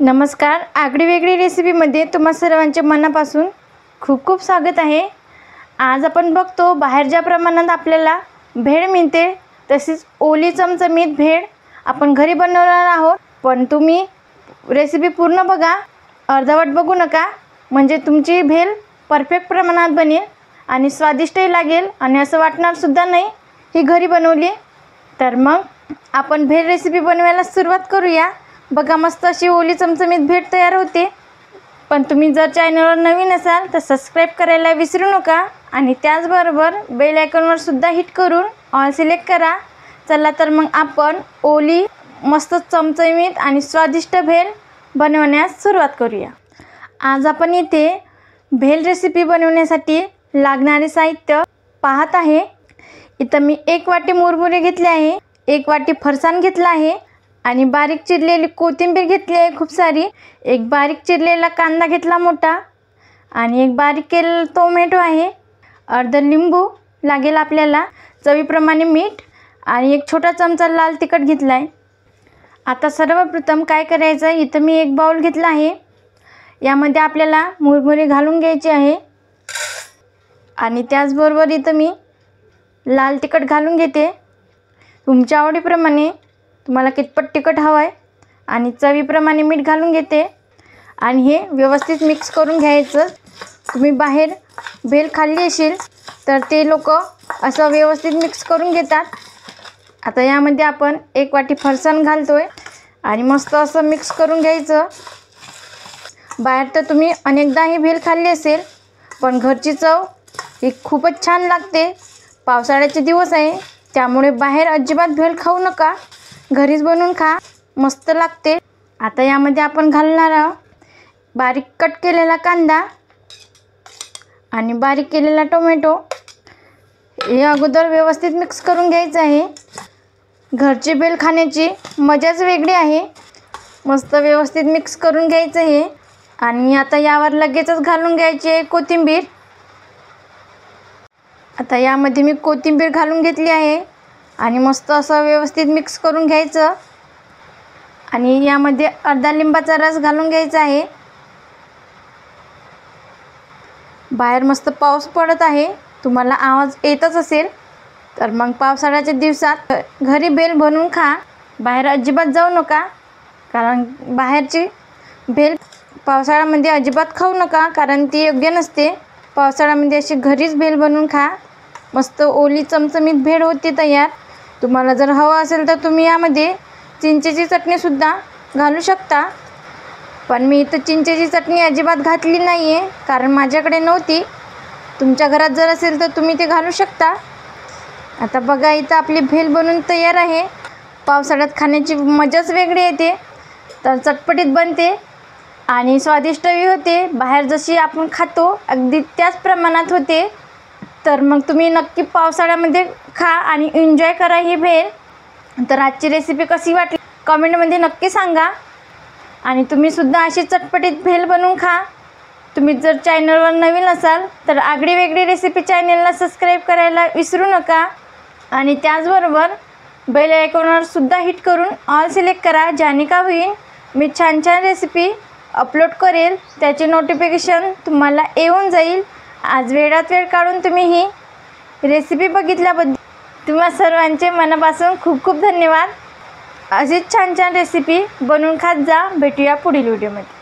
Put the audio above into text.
नमस्कार, आगळी वेगळी रेसिपीमध्ये तुम्हा सर्वांचे मनापासून खूप खूप स्वागत आहे। आज आपण बघतो बाहेर ज्या प्रमाणात आपल्याला भेळ मिळते तशीच ओली चमचमीत भेळ आपण घरी बनवणार आहोत। पण तुम्ही रेसिपी पूर्ण बघा, अर्धवट बघू नका, म्हणजे तुमची भेळ परफेक्ट प्रमाणात बनेल आणि स्वादिष्टही लागेल आणि असं वाटणार सुद्धा नाही ही घरी बनवली। तर मग आपण भेळ रेसिपी बनवायला सुरुवात करूया। बघा, मस्त अशी ओली चमचमीत भेळ तयार होते। पण तुम्ही जर चॅनलवर नवीन असाल तर सबस्क्राइब करायला विसरू नका आणि त्याचबरोबर बेल आयकॉनवर सुद्धा हिट करून ऑल सिलेक्ट करा। चला तर मग आपण ओली मस्त चमचमीत आणि स्वादिष्ट भेळ बनवण्यास सुरुवात करूया। आज आपण इथे भेळ रेसिपी बनवण्यासाठी लागणारे साहित्य पाहत आहे। इथं मी 1 वाटी मुरमुरे घेतले आहे, 1 वाटी फरसाण घेतला आहे आणि बारीक चिरलेली कोथिंबीर घेतली आहे खूप सारी, एक बारीक चिरलेला कांदा घेतला मोठा आणि एक बारीक केलेला टोमॅटो आहे, अर्धा लिंबू लागेल आपल्याला, चवीप्रमाणे मीठ आणि एक छोटा चमचा लाल तिखट घेतला आहे। आता सर्वप्रथम काय करायचं, इथं मी एक बाउल घेतला आहे, यामध्ये आपल्याला मुरमुरे घालून घ्यायचे आहे आणि त्याचबरोबर इथं मी लाल तिखट घालून घेते। तुमच्या आवडीप्रमाणे तुम्हाला कितपत तिखट हवं आहे आणि चवीप्रमाणे मीठ घालून घेते आणि हे व्यवस्थित मिक्स करून घ्यायचं। तुम्ही बाहेर भेळ खाल्ली असेल तर ते लोक असं व्यवस्थित मिक्स करून घेतात। आता यामध्ये आपण 1 वाटी फरसाण घालतोय आणि मस्त असं मिक्स करून घ्यायचं। बाहेर तर तुम्ही अनेकदा ही भेळ खाल्ली असेल, पण घरची चव ही खूपच छान लागते। पावसाळ्याचे दिवस आहे त्यामुळे बाहेर अजिबात भेळ खाऊ नका, घरीच बनवून खा, मस्त लागते। आता यामध्ये आपण घालणार आहोत बारीक कट केलेला कांदा आणि बारीक केलेला टोमॅटो। हे अगोदर व्यवस्थित मिक्स करून घ्यायचं आहे। घरची भेळ खाण्याची मजाच वेगळी आहे। मस्त व्यवस्थित मिक्स करून घ्यायचं हे आणि आता यावर लगेचच घालून घ्यायची आहे कोथिंबीर। आता यामध्ये मी कोथिंबीर घालून घेतली आहे आणि मस्त असं व्यवस्थित मिक्स करून घ्यायचं आणि यामध्ये अर्धा लिंबाचा रस घालून घ्यायचा आहे। बाहेर मस्त पाऊस पडत आहे, तुम्हाला आवाज येतच असेल, तर मग पावसाळ्याच्या दिवसात घरी भेळ बनवून खा, बाहेर अजिबात जाऊ नका, कारण बाहेरची भेळ पावसाळ्यामध्ये अजिबात खाऊ नका, कारण ती योग्य नसते। पावसाळ्यामध्ये अशी घरीच भेळ बनवून खा, मस्त ओली चमचमीत भेळ होते तयार। तुम्हाला जर हवं असेल तर तुम्ही यामध्ये चिंचेची चटणीसुद्धा घालू शकता, पण मी इथं चिंचेची चटणी अजिबात घातली नाही आहे, कारण माझ्याकडे नव्हती। तुमच्या घरात जर असेल तर तुम्ही ते घालू शकता। आता बघा, इथं आपली भेळ बनवून तयार आहे। पावसाळ्यात खाण्याची मजाच वेगळी येते, तर चटपटीत बनते आणि स्वादिष्टही होते। बाहेर जशी आपण खातो अगदी त्याच प्रमाणात होते। तर मग तुम्ही नक्की पावसाळ्यामध्ये खा आणि एन्जॉय करा ही भेळ। तर आजची रेसिपी कशी वाटली कमेंटमध्ये नक्की सांगा आणि तुम्हीसुद्धा अशी चटपटीत भेळ बनवून खा। तुम्ही जर चॅनलवर नवीन असाल तर आगळी वेगळी रेसिपी चॅनलला सबस्क्राइब करायला विसरू नका आणि त्याचबरोबर बेल आयकॉनवर सुद्धा हिट करून ऑल सिलेक्ट करा, ज्याने का होईल मी छान छान रेसिपी अपलोड करेल त्याचे नोटिफिकेशन तुम्हाला येऊन जाईल। आज वेळात वेळ काढून तुम्ही ही रेसिपी बघितल्याबद्दल तुम्हा सर्वांचे मनापासून खूप खूप धन्यवाद। अशीच छान छान रेसिपी बनवून खात जा। भेटूया पुढील व्हिडिओमध्ये।